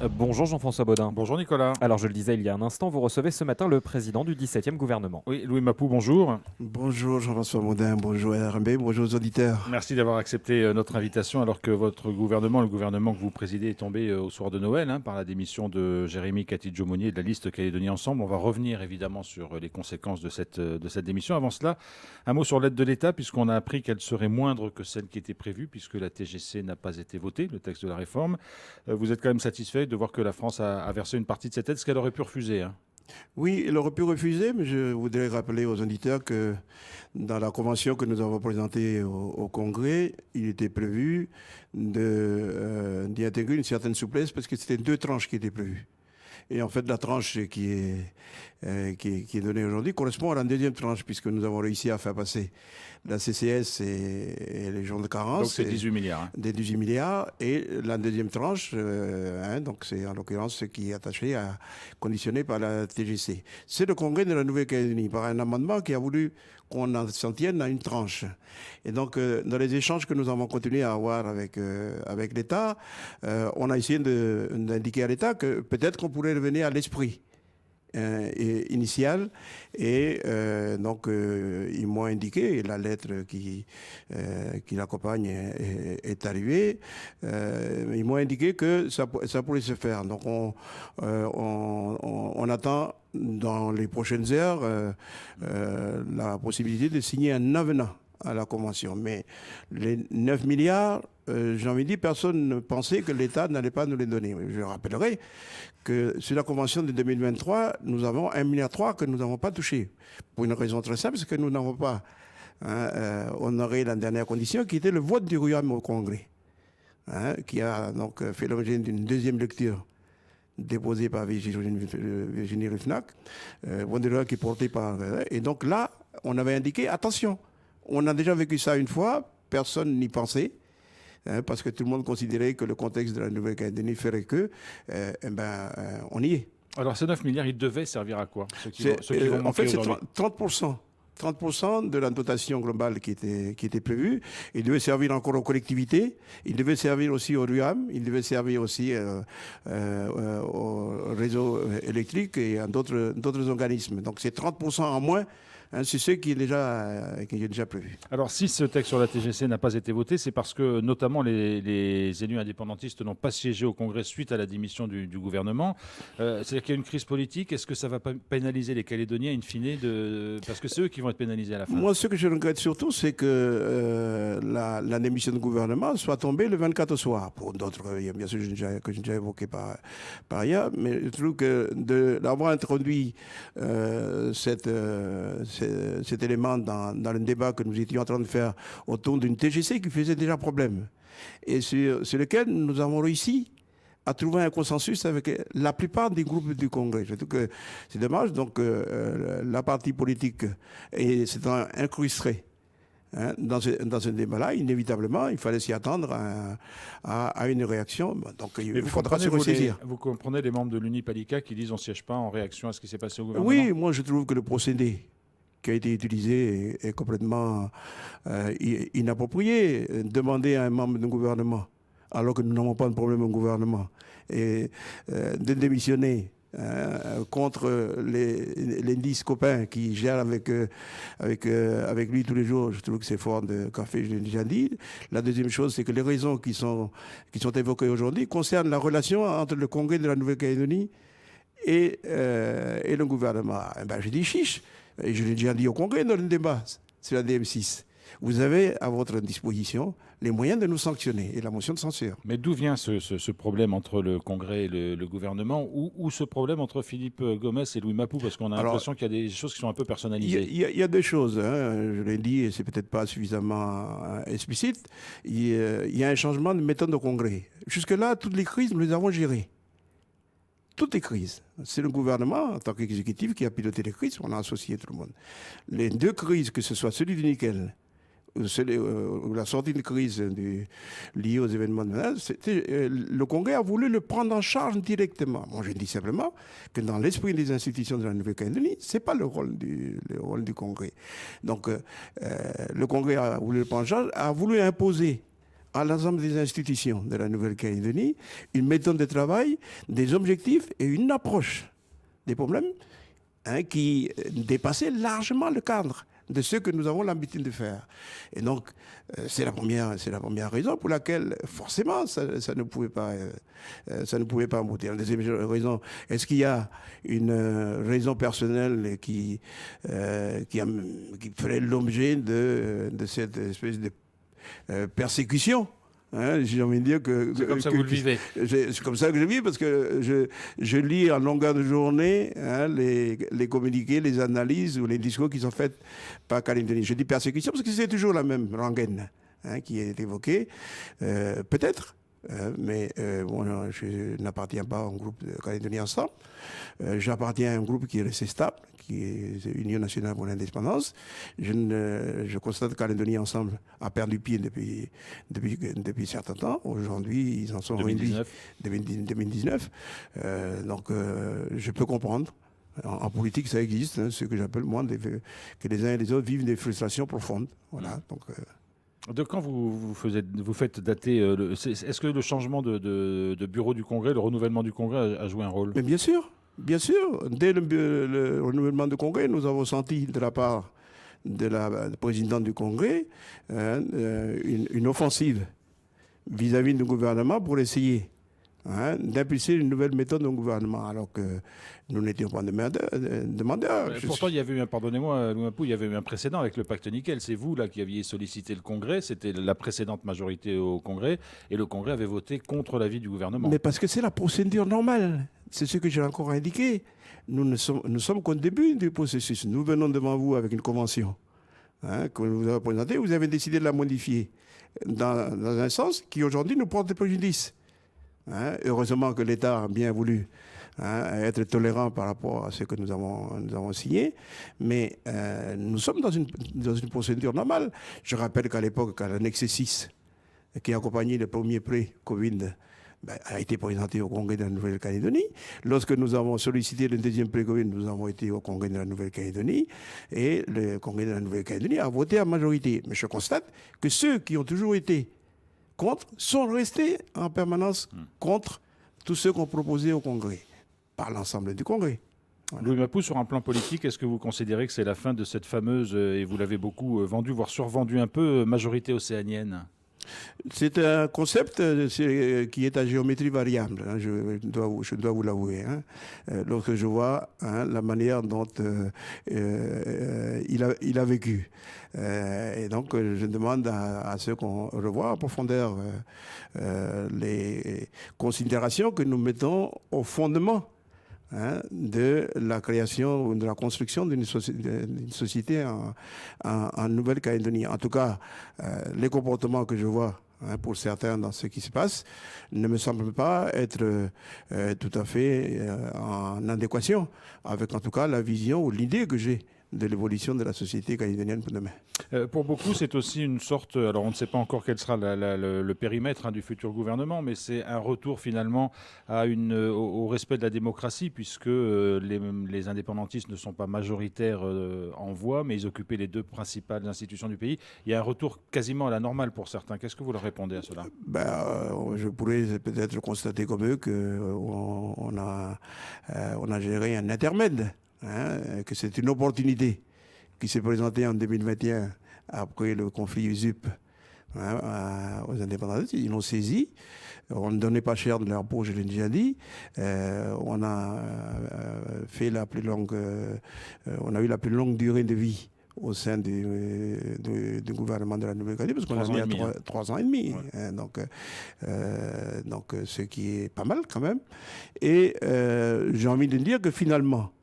Bonjour Jean-François Baudin. Bonjour Nicolas. Alors je le disais il y a un instant, vous recevez ce matin le président du 17e gouvernement. Oui, Louis Mapou, bonjour. Bonjour Jean-François Mondin, bonjour RMB, bonjour aux auditeurs. Merci d'avoir accepté notre invitation alors que votre gouvernement, le gouvernement que vous présidez, est tombé au soir de Noël par la démission de Jérémy Kati-Djomonier de la liste Calédonie Ensemble. On va revenir évidemment sur les conséquences de cette démission. Avant cela, un mot sur l'aide de l'État puisqu'on a appris qu'elle serait moindre que celle qui était prévue puisque la TGC n'a pas été votée, le texte de la réforme. Vous êtes quand même satisfait de voir que la France a versé une partie de cette aide, ce qu'elle aurait pu refuser Oui, il aurait pu refuser, mais je voudrais rappeler aux auditeurs que dans la convention que nous avons présentée au Congrès, il était prévu d'y intégrer une certaine souplesse parce que c'était deux tranches qui étaient prévues. Et en fait, la tranche qui est donnée aujourd'hui correspond à la deuxième tranche, puisque nous avons réussi à faire passer la CCS et les jours de carence. Donc c'est 18 milliards. Des 18 milliards. Et la deuxième tranche, donc c'est en l'occurrence ce qui est attaché conditionné par la TGC. C'est le Congrès de la Nouvelle-Calédonie, par un amendement qui a voulu qu'on s'en tienne à une tranche. Et donc, dans les échanges que nous avons continué à avoir avec l'État, on a essayé d'indiquer à l'État que peut-être qu'on pourrait revenir à l'esprit initial. Et donc, ils m'ont indiqué, et la lettre qui l'accompagne est arrivée, ils m'ont indiqué que ça pourrait se faire. Donc, on attend dans les prochaines heures la possibilité de signer un avenant à la Convention. Mais les 9 milliards, j'ai envie de dire, personne ne pensait que l'État n'allait pas nous les donner. Je rappellerai que sur la Convention de 2023, nous avons 1,3 milliard que nous n'avons pas touché. Pour une raison très simple, c'est que nous n'avons pas honoré la dernière condition, qui était le vote du RUAM au Congrès, qui a donc fait l'objet d'une deuxième lecture déposé par Virginie Ruffnac, qui est porté par... Et donc là, on avait indiqué, attention, on a déjà vécu ça une fois, personne n'y pensait, parce que tout le monde considérait que le contexte de la Nouvelle-Calédonie ferait que, on y est. Alors ces 9 milliards, ils devaient servir à quoi en fait, c'est 30%. 30% de la dotation globale qui était prévue. Il devait servir encore aux collectivités, il devait servir aussi au RUAM, il devait servir aussi au réseau électrique et à d'autres organismes. Donc c'est 30% en moins. C'est ce qui est déjà prévu. Alors, si ce texte sur la TGC n'a pas été voté, c'est parce que, notamment, les élus indépendantistes n'ont pas siégé au Congrès suite à la démission du gouvernement. C'est-à-dire qu'il y a une crise politique. Est-ce que ça va pénaliser les Calédoniens, in fine, parce que c'est eux qui vont être pénalisés à la fin? Moi, ce que je regrette surtout, c'est que la démission du gouvernement soit tombée le 24 au soir. Pour d'autres, bien sûr, que j'ai déjà évoqué par ailleurs, mais je trouve que d'avoir introduit cet élément dans le débat que nous étions en train de faire autour d'une TGC qui faisait déjà problème et sur lequel nous avons réussi à trouver un consensus avec la plupart des groupes du Congrès. Je trouve que c'est dommage. Donc, la partie politique s'est incrustée dans ce débat-là. Inévitablement, il fallait s'y attendre à une réaction. Donc, il faudra se ressaisir. Vous comprenez les membres de l'Unipalica qui disent on ne siège pas en réaction à ce qui s'est passé au gouvernement? Oui, moi, je trouve que le procédé qui a été utilisé est complètement inapproprié. Demander à un membre d'un gouvernement, alors que nous n'avons pas de problème au gouvernement, et de démissionner contre les 10 copains qui gèrent avec lui tous les jours, je trouve que c'est fort de café, je l'ai déjà dit. La deuxième chose, c'est que les raisons qui sont évoquées aujourd'hui concernent la relation entre le Congrès de la Nouvelle-Calédonie et le gouvernement. Je dis chiche. Et je l'ai déjà dit au Congrès dans le débat sur la DM6. Vous avez à votre disposition les moyens de nous sanctionner et la motion de censure. Mais d'où vient ce problème entre le Congrès et le gouvernement ou ce problème entre Philippe Gomes et Louis Mapou? Parce qu'on a l'impression qu'il y a des choses qui sont un peu personnalisées. Il y a deux choses, je l'ai dit, et c'est peut-être pas suffisamment explicite. Il y a un changement de méthode au Congrès. Jusque-là, toutes les crises, nous les avons gérées. Toutes les crises. C'est le gouvernement, en tant qu'exécutif, qui a piloté les crises. On a associé tout le monde. Les deux crises, que ce soit celui du nickel ou la sortie de crise liée aux événements de menace, le Congrès a voulu le prendre en charge directement. Moi, je dis simplement que dans l'esprit des institutions de la Nouvelle-Calédonie, ce n'est pas le rôle du Congrès. Donc, le Congrès a voulu le prendre en charge, a voulu imposer à l'ensemble des institutions de la Nouvelle-Calédonie une méthode de travail, des objectifs et une approche des problèmes qui dépassait largement le cadre de ce que nous avons l'habitude de faire. Et donc, c'est la première raison pour laquelle, forcément, ça ne pouvait pas aboutir. La deuxième raison, est-ce qu'il y a une raison personnelle qui ferait l'objet de cette espèce de persécution? J'ai envie de dire que... C'est comme ça que vous le vivez. C'est comme ça que je vis, parce que je lis en longueur de journée les communiqués, les analyses ou les discours qui sont faits par Calédonie. Je dis persécution parce que c'est toujours la même rengaine qui est évoquée. Peut-être. Mais bon, je n'appartiens pas au groupe de Calédonie Ensemble. J'appartiens à un groupe qui est resté stable, qui est Union nationale pour l'indépendance. Je constate que Calédonie Ensemble a perdu pied depuis certain temps. Aujourd'hui, ils en sont 2019. Donc, je peux comprendre. En politique, ça existe, ce que j'appelle, moi, que les uns et les autres vivent des frustrations profondes. Voilà. Donc, de quand vous faites dater est-ce que le changement de bureau du Congrès, le renouvellement du Congrès a joué un rôle? Mais bien sûr. Dès le renouvellement du Congrès, nous avons senti de la part de la présidente du Congrès une offensive vis-à-vis du gouvernement pour essayer d'impulser une nouvelle méthode au gouvernement, alors que nous n'étions pas demandeurs. Pourtant, il y avait eu pardonnez-moi, Lumapou, il y avait eu un précédent avec le pacte Nickel. C'est vous là qui aviez sollicité le Congrès, c'était la précédente majorité au Congrès, et le Congrès avait voté contre l'avis du gouvernement. Mais parce que c'est la procédure normale. C'est ce que j'ai encore indiqué. Nous sommes qu'au début du processus. Nous venons devant vous avec une convention que vous avez présentée. Vous avez décidé de la modifier dans un sens qui aujourd'hui nous porte préjudice. Heureusement que l'État a bien voulu être tolérant par rapport à ce que nous avons signé, mais nous sommes dans une procédure normale. Je rappelle qu'à l'époque, quand l'annexe 6, qui accompagnait le premier pré-Covid, a été présenté au Congrès de la Nouvelle-Calédonie. Lorsque nous avons sollicité le deuxième pré-Covid, nous avons été au Congrès de la Nouvelle-Calédonie, et le Congrès de la Nouvelle-Calédonie a voté à majorité. Mais je constate que ceux qui ont toujours été contre sont restés en permanence contre tous ceux qu'on proposait au Congrès, par l'ensemble du Congrès. Voilà. Louis Mapou, sur un plan politique, est-ce que vous considérez que c'est la fin de cette fameuse, et vous l'avez beaucoup vendu, voire survendu un peu, majorité océanienne? C'est un concept qui est à géométrie variable, je dois vous l'avouer. Lorsque je vois la manière dont il a vécu. Et donc, je demande à ceux qu'on revoit en profondeur les considérations que nous mettons au fondement de la création ou de la construction d'une société en Nouvelle-Calédonie. En tout cas, les comportements que je vois pour certains dans ce qui se passe ne me semblent pas être tout à fait en adéquation avec en tout cas la vision ou l'idée que j'ai de l'évolution de la société calédonienne pour demain. Pour beaucoup, c'est aussi une sorte, alors on ne sait pas encore quel sera le périmètre du futur gouvernement, mais c'est un retour finalement au respect de la démocratie, puisque les indépendantistes ne sont pas majoritaires en voix, mais ils occupaient les deux principales institutions du pays. Il y a un retour quasiment à la normale pour certains. Qu'est-ce que vous leur répondez à cela? Je pourrais peut-être constater comme eux qu'on a géré un intermède. Que c'est une opportunité qui s'est présentée en 2021 après le conflit USUP aux indépendantistes. Ils l'ont saisi. On ne donnait pas cher de leur peau, je l'ai déjà dit. On a fait on a eu la plus longue durée de vie au sein du gouvernement de la Nouvelle-Calédonie, parce qu'on a mis à 3 ans et demi. Ouais. Donc, ce qui est pas mal quand même. Et j'ai envie de dire que finalement,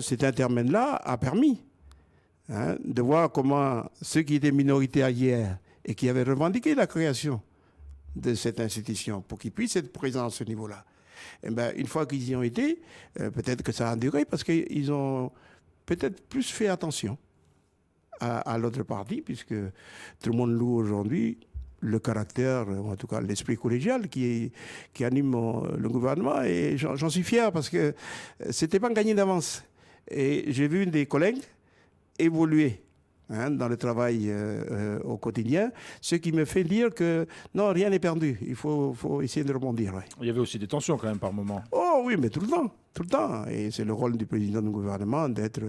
cet intermède-là a permis de voir comment ceux qui étaient minoritaires hier et qui avaient revendiqué la création de cette institution pour qu'ils puissent être présents à ce niveau-là, une fois qu'ils y ont été, peut-être que ça a duré parce qu'ils ont peut-être plus fait attention à l'autre partie, puisque tout le monde loue aujourd'hui le caractère, en tout cas l'esprit collégial qui anime le gouvernement, et j'en suis fier parce que c'était pas gagné d'avance. Et j'ai vu des collègues évoluer dans le travail au quotidien, ce qui me fait dire que non, rien n'est perdu. Il faut essayer de rebondir. Ouais. Il y avait aussi des tensions quand même par moment. Oh oui, mais tout le temps. Tout le temps. Et c'est le rôle du président du gouvernement d'être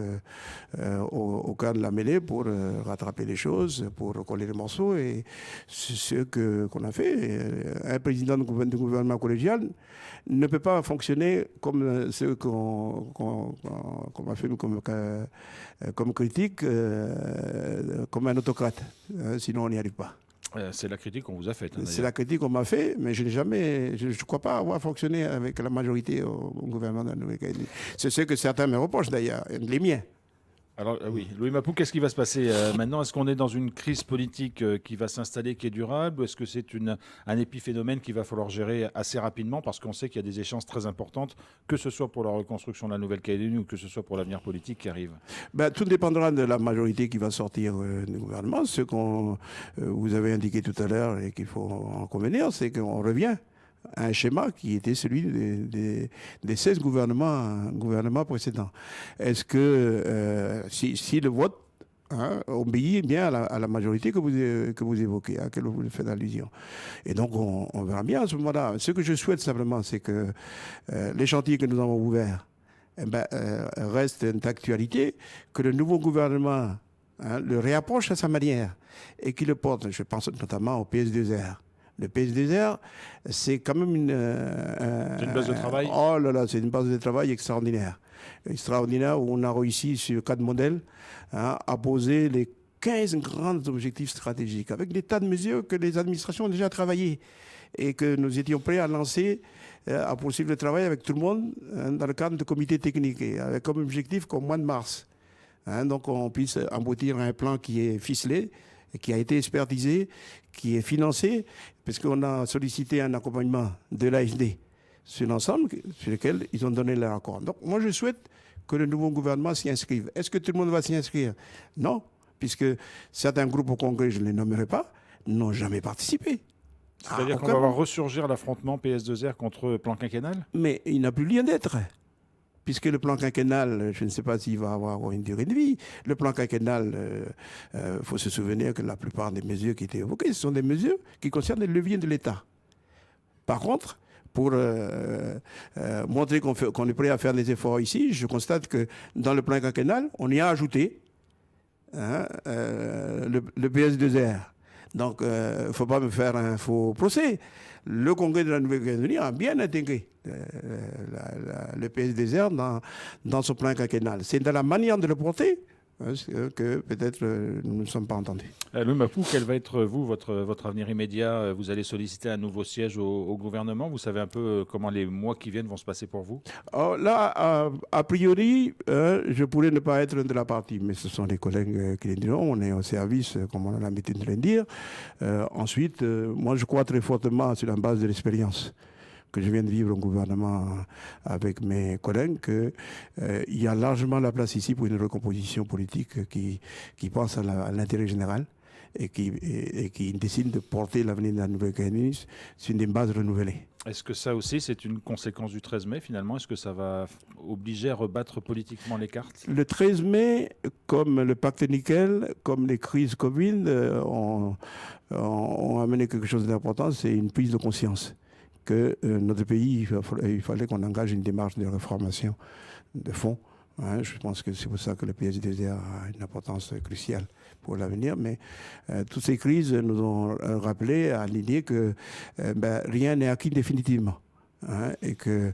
au cœur de la mêlée pour rattraper les choses, pour recoller les morceaux. Et c'est ce qu'on a fait. Un président du gouvernement collégial ne peut pas fonctionner comme ce qu'on a fait comme critique, comme un autocrate. Sinon, on n'y arrive pas. C'est la critique qu'on vous a faite. C'est la critique qu'on m'a fait, mais je ne crois pas avoir fonctionné avec la majorité au gouvernement de la Nouvelle-Calédonie. C'est ce que certains me reprochent d'ailleurs, les miens. Alors oui, Louis Mapou, qu'est-ce qui va se passer maintenant? Est-ce qu'on est dans une crise politique qui va s'installer, qui est durable, ou est-ce que c'est un épiphénomène qu'il va falloir gérer assez rapidement, parce qu'on sait qu'il y a des échéances très importantes, que ce soit pour la reconstruction de la Nouvelle-Calédonie ou que ce soit pour l'avenir politique qui arrive? Tout dépendra de la majorité qui va sortir du gouvernement. Ce qu'on vous avez indiqué tout à l'heure et qu'il faut en convenir, c'est qu'on revient à un schéma qui était celui des 16 gouvernements précédents. Est-ce que si le vote obéit bien à la majorité que vous évoquez, à laquelle vous faites allusion. Et donc, on verra bien à ce moment-là. Ce que je souhaite simplement, c'est que les chantiers que nous avons ouverts restent d'actualité, que le nouveau gouvernement le réapproche à sa manière et qu'il le porte. Je pense notamment au PS2R. Le PS2R, c'est quand même c'est une base de travail. Oh là là, c'est une base de travail extraordinaire. Extraordinaire, où on a réussi sur 4 modèles à poser les 15 grands objectifs stratégiques avec des tas de mesures que les administrations ont déjà travaillées et que nous étions prêts à lancer, à poursuivre le travail avec tout le monde dans le cadre de comités techniques et avec comme objectif qu'au mois de mars, donc on puisse aboutir à un plan qui est ficelé, qui a été expertisé, qui est financé, parce qu'on a sollicité un accompagnement de l'AFD sur l'ensemble, sur lequel ils ont donné leur accord. Donc moi je souhaite que le nouveau gouvernement s'y inscrive. Est-ce que tout le monde va s'y inscrire? Non, puisque certains groupes au Congrès, je ne les nommerai pas, n'ont jamais participé. C'est-à-dire qu'on va voir ressurgir l'affrontement PS2R contre plan quinquennal? Mais il n'a plus lieu d'être. Puisque le plan quinquennal, je ne sais pas s'il va avoir une durée de vie. Le plan quinquennal, faut se souvenir que la plupart des mesures qui étaient évoquées, ce sont des mesures qui concernent les leviers de l'État. Par contre, pour montrer qu'on est prêt à faire des efforts ici, je constate que dans le plan quinquennal, on y a ajouté le PS2R. Donc, il ne faut pas me faire un faux procès. Le Congrès de la Nouvelle-Calédonie a bien intégré le PS2R dans son plan quinquennal. C'est dans la manière de le porter que peut-être nous ne sommes pas entendus. Louis Mapou, quel va être, votre avenir immédiat? Vous allez solliciter un nouveau siège au gouvernement. Vous savez un peu comment les mois qui viennent vont se passer pour vous? Là, a priori, je pourrais ne pas être de la partie, mais ce sont les collègues qui le diront. On est au service, comme on a l'habitude de le dire. Ensuite, moi, je crois très fortement sur la base de l'expérience que je viens de vivre au gouvernement avec mes collègues, qu'il y a largement la place ici pour une recomposition politique qui pense à l'intérêt général et qui décide de porter l'avenir de la Nouvelle-Calédonie sur des bases renouvelées. Est-ce que ça aussi, c'est une conséquence du 13 mai finalement? Est-ce que ça va obliger à rebattre politiquement les cartes? Le 13 mai, comme le pacte nickel, comme les crises Covid, ont amené quelque chose d'important, c'est une prise de conscience que notre pays, il fallait qu'on engage une démarche de réformation de fond. Je pense que c'est pour ça que le PS2R a une importance cruciale pour l'avenir. Mais toutes ces crises nous ont rappelé à l'idée que rien n'est acquis définitivement. Et que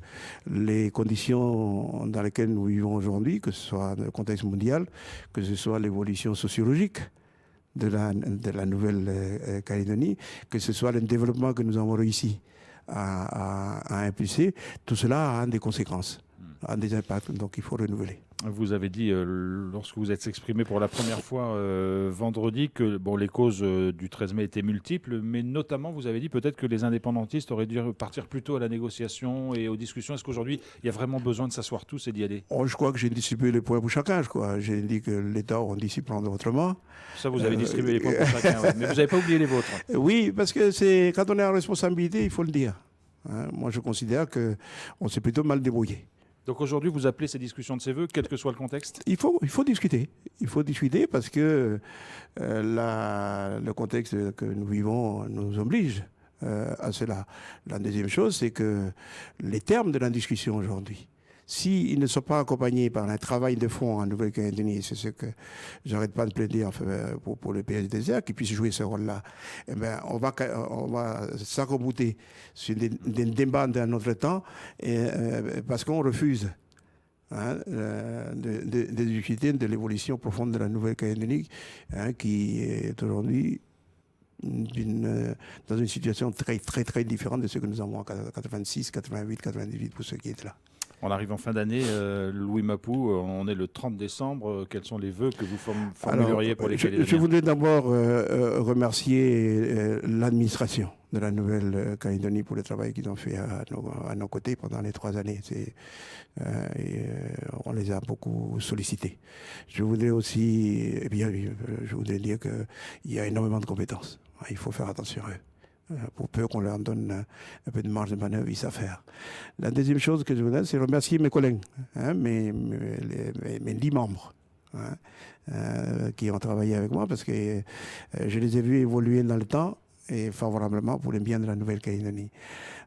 les conditions dans lesquelles nous vivons aujourd'hui, que ce soit dans le contexte mondial, que ce soit l'évolution sociologique de la Nouvelle-Calédonie, que ce soit le développement que nous avons réussi à impulser, tout cela a des conséquences, a des impacts, donc il faut renouveler. Vous avez dit, lorsque vous êtes exprimé pour la première fois vendredi, que les causes du 13 mai étaient multiples, mais notamment, vous avez dit peut-être que les indépendantistes auraient dû partir plus tôt à la négociation et aux discussions. Est-ce qu'aujourd'hui, il y a vraiment besoin de s'asseoir tous et d'y aller? Je crois que j'ai distribué les points pour chacun. J'ai dit que l'État aurait dû s'y prendre autrement. Ça, vous avez distribué les points pour chacun, ouais. Mais vous n'avez pas oublié les vôtres. Oui, parce que quand on est en responsabilité, il faut le dire. Moi, je considère qu'on s'est plutôt mal débrouillé. Donc aujourd'hui, vous appelez ces discussions de ses voeux, quel que soit le contexte? Il faut discuter. Il faut discuter parce que le contexte que nous vivons nous oblige à cela. La deuxième chose, c'est que les termes de la discussion aujourd'hui, s'ils ne sont pas accompagnés par un travail de fond en Nouvelle-Calédonie, c'est ce que j'arrête pas de plaider pour le PSDZ, qui puisse jouer ce rôle-là, eh ben, on va s'accommoder sur des débats d'un autre temps parce qu'on refuse de discuter de l'évolution profonde de la Nouvelle-Calédonie, qui est aujourd'hui dans une situation très, très, très différente de ce que nous avons en 86, 88, 98 pour ceux qui étaient là. On arrive en fin d'année. Louis Mapou, on est le 30 décembre. Quels sont les vœux que vous formuleriez pour les Calédoniens? Je voudrais d'abord remercier l'administration de la Nouvelle-Calédonie pour le travail qu'ils ont fait à nos côtés pendant les 3 années. On les a beaucoup sollicités. Je voudrais aussi, je voudrais dire qu'il y a énormément de compétences. Il faut faire attention à eux. Pour peu qu'on leur donne un peu de marge de manœuvre, ils savent faire. La deuxième chose que je voudrais, c'est remercier mes collègues, mes 10 membres qui ont travaillé avec moi, parce que je les ai vus évoluer dans le temps et favorablement pour le bien de la Nouvelle-Calédonie.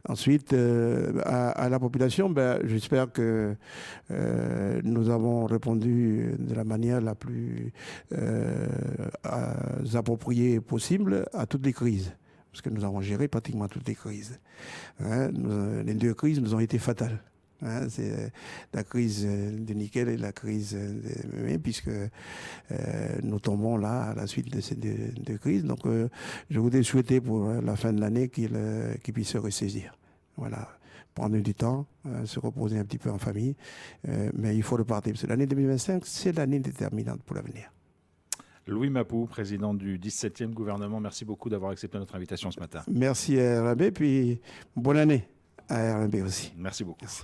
Ensuite, à la population, j'espère que nous avons répondu de la manière la plus appropriée possible à toutes les crises. Parce que nous avons géré pratiquement toutes les crises. Les 2 crises nous ont été fatales. C'est la crise de nickel et la crise puisque nous tombons là à la suite de ces 2 crises. Donc je voudrais souhaiter pour la fin de l'année qu'ils puissent se ressaisir. Voilà. Prendre du temps, se reposer un petit peu en famille. Mais il faut repartir. Parce que l'année 2025, c'est l'année déterminante pour l'avenir. Louis Mapou, président du 17e gouvernement, merci beaucoup d'avoir accepté notre invitation ce matin. Merci à RMB, puis bonne année à RMB aussi. Merci beaucoup. Merci.